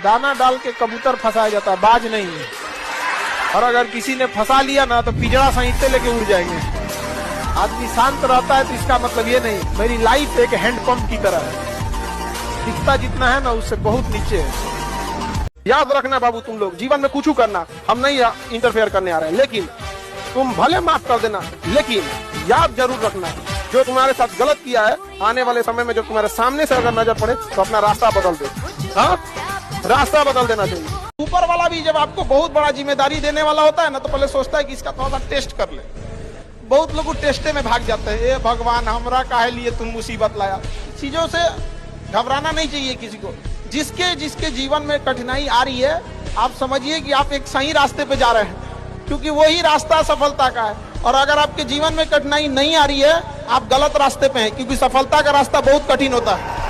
दाना डाल के कबूतर फंसाया जाता है, बाज नहीं है। और अगर किसी ने फंसा लिया ना तो पिंजरा सहित लेके उड़ जाएंगे। आदमी शांत रहता है तो इसका मतलब ये नहीं मेरी लाइफ एक हैंडपंप की तरह है, दिखता जितना है ना उससे बहुत नीचे है। याद रखना बाबू, तुम लोग जीवन में कुछ करना, हम नहीं इंटरफेयर करने आ रहे हैं, लेकिन तुम भले माफ कर देना, लेकिन याद जरूर रखना जो तुम्हारे साथ गलत किया है, आने वाले समय में जब तुम्हारे सामने से अगर नजर पड़े तो अपना रास्ता बदल दो। हाँ, रास्ता बदल देना चाहिए। ऊपर वाला भी जब आपको बहुत बड़ा जिम्मेदारी देने वाला होता है ना, तो पहले सोचता है कि इसका थोड़ा सा टेस्ट कर ले। बहुत लोग टेस्टे में भाग जाते हैं, ए भगवान हमरा काहे लिए तुम मुसीबत लाया। चीजों से घबराना नहीं चाहिए किसी को। जिसके जिसके जीवन में कठिनाई आ रही है, आप समझिए कि आप एक सही रास्ते पे जा रहे हैं, क्योंकि वही रास्ता सफलता का है। और अगर आपके जीवन में कठिनाई नहीं आ रही है, आप गलत रास्ते पे हैं, क्योंकि सफलता का रास्ता बहुत कठिन होता है।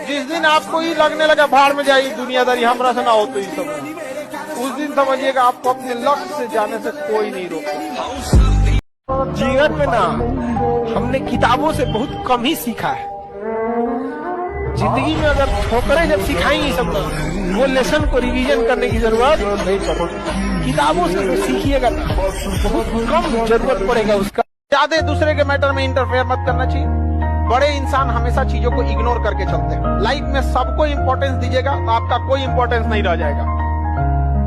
जिस दिन आपको ही लगने लगा भाड़ में जाएगी दुनियादारी, हमरा से ना हो तो सब, उस दिन समझिएगा आपको अपने लक्ष्य से जाने से कोई नहीं रोकता। जीवन में ना हमने किताबों से बहुत कम ही सीखा है। जिंदगी में अगर ठोकरें जब सिखाएंगी सब लोग, वो लेसन को रिवीजन करने की जरूरत नहीं पड़ेगी। किताबों से तो सीखिएगा ना, बहुत कम जरूरत पड़ेगा उसका। ज्यादा दूसरे के मैटर में इंटरफेयर मत करना चाहिए। बड़े इंसान हमेशा चीजों को इग्नोर करके चलते हैं। लाइफ में सबको इंपॉर्टेंस दीजिएगा तो आपका कोई इंपॉर्टेंस नहीं रह जाएगा।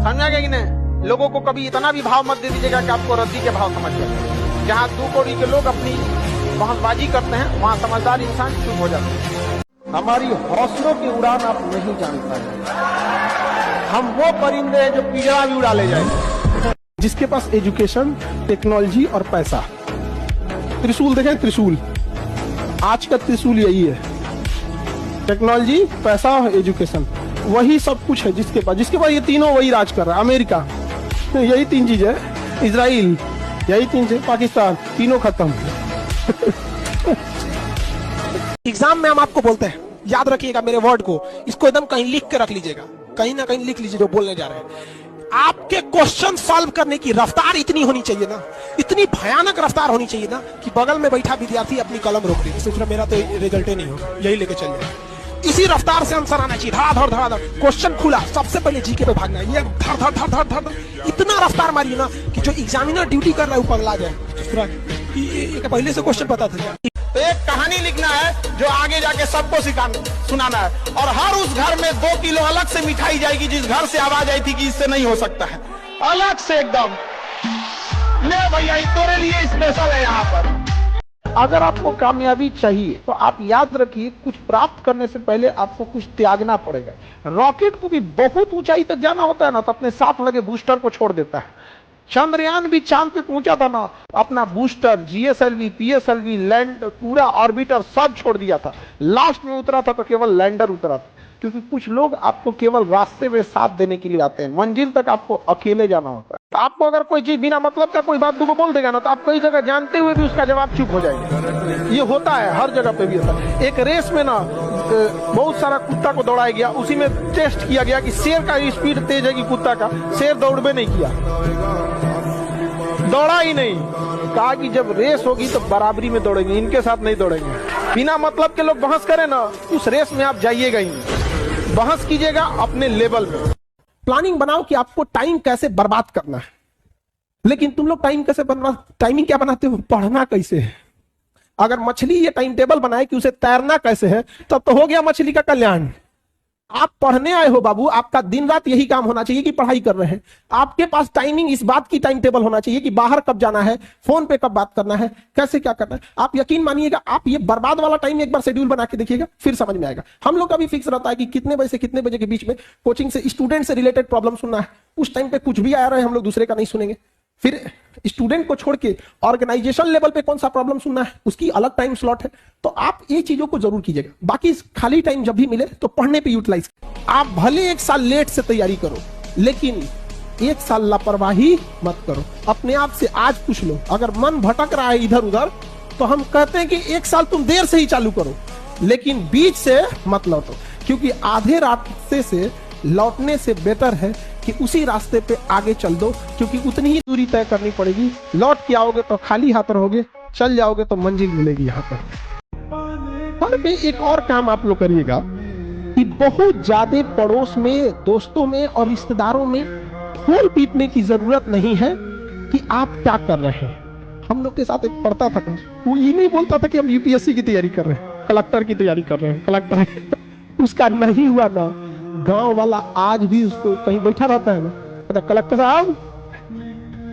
समझा गया कि नहीं? लोगों को कभी इतना भी भाव मत दे दीजिएगा कि आपको रद्दी के भाव समझ जाए। जहाँ 2 कौड़ी के लोग अपनी बहसबाजी करते हैं, वहाँ समझदार इंसान चुप हो जाते हैं। हमारी हौसलों की उड़ान आप नहीं जान पाएंगे। हम वो परिंदे हैं जो पिंजरा भी उड़ा ले जाएंगे। जिसके पास एजुकेशन, टेक्नोलॉजी और पैसा, त्रिशूल देखें, त्रिशूल आज का त्रिशूल यही है। टेक्नोलॉजी, पैसा और एजुकेशन, वही सब कुछ है जिसके पास ये तीनों वही राज कर रहा है। अमेरिका, यही 3 चीज है। इजराइल, यही 3 चीज। पाकिस्तान, तीनों खत्म। एग्जाम में हम आपको बोलते हैं, याद रखिएगा मेरे वर्ड को, इसको एकदम कहीं लिख के रख लीजिएगा, कहीं ना कहीं लिख लीजिए जो बोलने जा रहे हैं। आपके क्वेश्चन सॉल्व करने की रफ्तार इतनी होनी चाहिए ना, इतनी भयानक रफ्तार होनी चाहिए ना, कि बगल में बैठा विद्यार्थी अपनी कलम रोक दे, सोच रहा मेरा तो रिजल्ट ही नहीं होगा, यही लेके चल जाए। इसी रफ्तार से आंसर आना चाहिए, धड़ाधड़। क्वेश्चन खुला, सबसे पहले जीके पे भागना है, ये धड़ इतना रफ्तार मारिए ना कि जो एग्जामिनर ड्यूटी कर रहा है वो पगला जाए। पहले से क्वेश्चन पता था। तो एक कहानी लिखना है जो आगे जाके सबको सुनाना है, और हर उस घर में 2 किलो अलग से मिठाई जाएगी जिस घर से आवाज आई थी कि इससे नहीं हो सकता है, अलग से एकदम। ले भैया, तेरे लिए स्पेशल है यहाँ पर। अगर आपको कामयाबी चाहिए तो आप याद रखिए, कुछ प्राप्त करने से पहले आपको कुछ त्यागना पड़ेगा। रॉकेट को भी बहुत ऊंचाई तक जाना होता है ना, तो अपने साथ लगे बूस्टर को छोड़ देता है। चंद्रयान भी चांद पे पहुंचा था ना, अपना बूस्टर, जीएसएलवी, पीएसएलवी, लैंड, पूरा ऑर्बिटर सब छोड़ दिया था। लास्ट में उतरा था तो केवल लैंडर उतरा था, क्योंकि कुछ लोग आपको केवल रास्ते में साथ देने के लिए आते हैं, मंजिल तक आपको अकेले जाना होता है। तो आपको अगर कोई चीज बिना मतलब का कोई बात तुमको बोल देगा ना, तो आप कई जगह जानते हुए भी उसका जवाब चुप हो जाएंगे। ये होता है, हर जगह पे भी होता है। एक रेस में ना बहुत सारा कुत्ता को दौड़ाया गया, उसी में टेस्ट किया गया कि शेर का स्पीड तेज है कि कुत्ता का। शेर दौड़बे नहीं किया, दौड़ा ही नहीं। कहा कि जब रेस होगी तो बराबरी में दौड़ेंगे, इनके साथ नहीं दौड़ेंगे। बिना मतलब के लोग बहस करें ना, उस रेस में आप जाइएगा ही नहीं। बहस कीजिएगा अपने लेवल में। प्लानिंग बनाओ कि आपको टाइम कैसे बर्बाद करना है, लेकिन तुम लोग टाइमिंग क्या बनाते हो? पढ़ना कैसे है। अगर मछली ये टाइम टेबल बनाए कि उसे तैरना कैसे है, तब तो हो गया मछली का कल्याण। आप पढ़ने आए हो बाबू, आपका दिन रात यही काम होना चाहिए कि पढ़ाई कर रहे हैं। आपके पास टाइमिंग इस बात की टाइम टेबल होना चाहिए कि बाहर कब जाना है, फोन पे कब बात करना है, कैसे क्या करना है। आप यकीन मानिएगा, आप ये बर्बाद वाला टाइम एक बार शेड्यूल बना के देखिएगा, फिर समझ में आएगा। हम लोग का भी फिक्स रहता है कि कितने बजे से कितने बजे के बीच में कोचिंग से स्टूडेंट से रिलेटेड प्रॉब्लम सुनना है। उस टाइम पे कुछ भी आ रहा है, हम लोग दूसरे का नहीं सुनेंगे। फिर स्टूडेंट को छोड़ के ऑर्गेनाइजेशन लेवल पे कौन सा प्रॉब्लम सुनना है, उसकी अलग टाइम स्लॉट है। तो आप ये चीजों को जरूर कीजिएगा। बाकी खाली टाइम जब भी मिले तो पढ़ने पे यूटिलाइज। आप भले 1 साल लेट से तैयारी करो, लेकिन 1 साल लापरवाही मत करो। अपने आप से आज पूछ लो, अगर मन भटक रहा है इधर उधर, तो हम कहते हैं कि 1 साल तुम देर से ही चालू करो, लेकिन बीच से मत लौटो, क्योंकि आधे रास्ते से लौटने से बेटर है कि उसी रास्ते पे आगे चल दो, क्योंकि उतनी ही दूरी तय करनी पड़ेगी। लौट के आओगे तो खाली हाथ रहोगे, चल जाओगे तो मंजिल मिलेगी यहाँ पर। एक और काम आप लोग करिएगा, कि बहुत ज्यादा पड़ोस में, दोस्तों में और रिश्तेदारों में खोल पीटने की जरूरत नहीं है कि आप क्या कर रहे हैं। हम लोग के साथ एक पढ़ता था, वो ये नहीं बोलता था कि हम यूपीएससी की तैयारी कर रहे हैं, कलेक्टर की तैयारी कर रहे हैं, कलेक्टर उसका नहीं हुआ ना, गांव वाला आज भी उसको कहीं बैठा रहता है ना,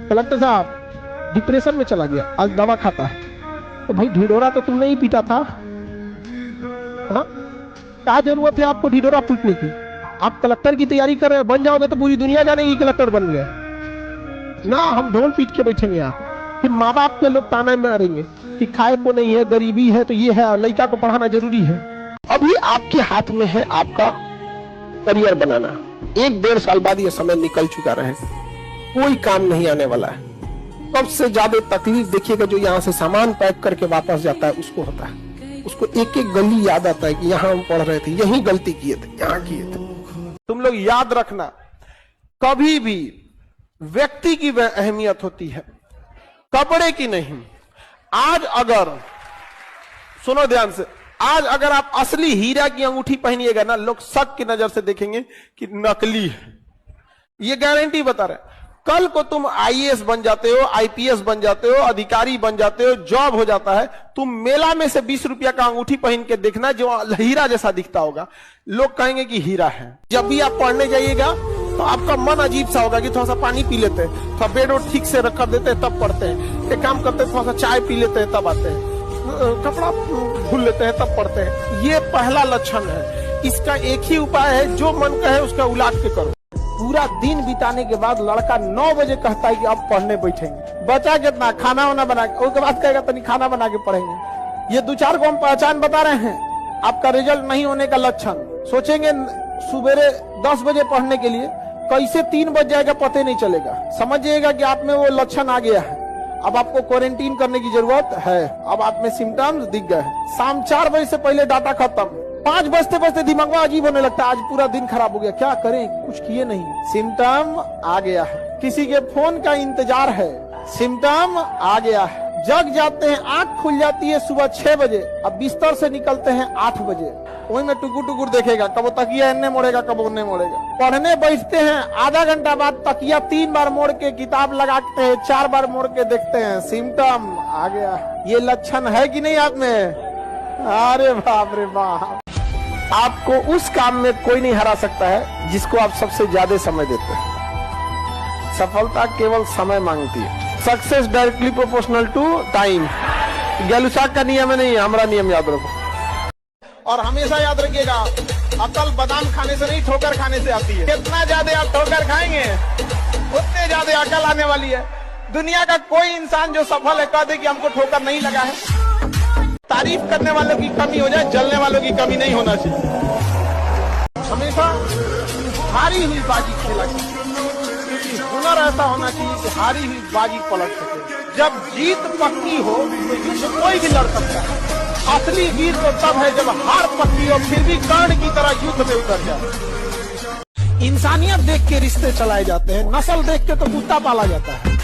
कलेक्टर साहब डिप्रेशन में चला गया, आज दवा खाता है। तो भाई ढिढोरा तो तुमने ही पीटा था, हाँ? क्या जरूरत है आपको ढिढोरा पीटने की? आप कलेक्टर की तैयारी कर रहे हैं, बन जाओगे तो पूरी दुनिया जानेगी कलेक्टर बन गए ना। हम ढोल पीट के बैठेंगे यहाँ, फिर माँ बाप के लोग ताने मारेंगे कि खाए को नहीं है, गरीबी है, तो ये है, लड़का को पढ़ाना जरूरी है। अभी आपके हाथ में है आपका करियर बनाना। 1-1.5 साल बाद ये समय निकल चुका रहे, कोई काम नहीं आने वाला है। सबसे ज्यादा तकलीफ देखिएगा जो यहाँ से सामान पैक करके वापस जाता है उसको होता है। उसको एक एक गली याद आता है कि यहाँ हम पढ़ रहे थे, यही गलती किए थे, यहाँ किए थे। तुम लोग याद रखना, कभी भी व्यक्ति की वह अहमियत होती है, कपड़े की नहीं। आज अगर, सुनो ध्यान से, आज अगर आप असली हीरा की अंगूठी पहनिएगा ना, लोग शक की नजर से देखेंगे कि नकली है। ये गारंटी बता रहे। कल को तुम आईएएस बन जाते हो, आईपीएस बन जाते हो, अधिकारी बन जाते हो, जॉब हो जाता है, तुम मेला में से 20 रुपया का अंगूठी पहन के देखना, जो हीरा जैसा दिखता होगा, लोग कहेंगे कि हीरा है। जब भी आप पढ़ने जाइएगा तो आपका मन अजीब सा होगा कि थोड़ा सा पानी पी लेते हैं, थोड़ा बेड और ठीक से रख देते हैं तब पढ़ते हैं, एक काम करते हैं थोड़ा सा चाय पी लेते हैं तब आते हैं, कपड़ा धुल लेते हैं तब पढ़ते हैं। ये पहला लक्षण है। इसका एक ही उपाय है, जो मन कहे उसका उलाट के करो। पूरा दिन बिताने के बाद लड़का 9 बजे कहता है कि अब पढ़ने बैठेंगे, बचा कितना, खाना वाना बना के, उसके बाद कहेगा तनी खाना बना के पढ़ेंगे। ये 2-4 को हम पहचान बता रहे हैं आपका रिजल्ट नहीं होने का लक्षण। सोचेंगे सुबेरे 10 बजे पढ़ने के लिए, कैसे 3 बज जाएगा पता नहीं चलेगा। समझिएगा कि आप में वो लक्षण आ गया है, अब आपको क्वारंटीन करने की जरूरत है। अब आप में सिम्टम्स दिख गए। शाम 4 बजे से पहले डाटा खत्म, 5 बजते दिमाग में अजीब होने लगता है, आज पूरा दिन खराब हो गया, क्या करें, कुछ किए नहीं, सिम्टम आ गया है। किसी के फोन का इंतजार है, सिम्टम आ गया है। जग जाते हैं, आंख खुल जाती है सुबह 6 बजे, अब बिस्तर से निकलते हैं 8 बजे, वही में टुकुर देखेगा, कब तकिया इन्ने मोड़ेगा, कब उन्ने मोड़ेगा। पढ़ने बैठते हैं, आधा घंटा बाद तकिया 3 बार मोड़ के किताब लगाते हैं, 4 बार मोड़ के देखते हैं, सिम्टम आ गया। ये लक्षण है कि नहीं आप में? अरे बाप रे बाप। आपको उस काम में कोई नहीं हरा सकता है जिसको आप सबसे ज्यादा समय देते हैं। सफलता केवल समय मांगती है। Success directly proportional to time. Gay Lussac का नियम नहीं है, हमारा नियम याद रखो। और हमेशा याद रखिएगा, अकल बादाम खाने से नहीं, ठोकर खाने से आती है। कितना ज्यादा आप ठोकर खाएंगे उतने ज्यादा अकल आने वाली है। दुनिया का कोई इंसान जो सफल है कह दे कि हमको ठोकर नहीं लगा है। तारीफ करने वालों की कमी हो जाए, जलने वालों की कमी नहीं होना चाहिए। हमेशा हारी हुई बाजी खेला चाहिए, क्योंकि हुनर ऐसा होना चाहिए कि हारी हुई बाजी पलट सके। जब जीत पक्की हो तो युद्ध कोई भी लड़ सकता है। असली वीर तो तब है जब हार पक्की हो फिर भी कर्ण की तरह युद्ध में उतर जाए। इंसानियत देख के रिश्ते चलाए जाते हैं, नस्ल देख के तो कुत्ता पाला जाता है।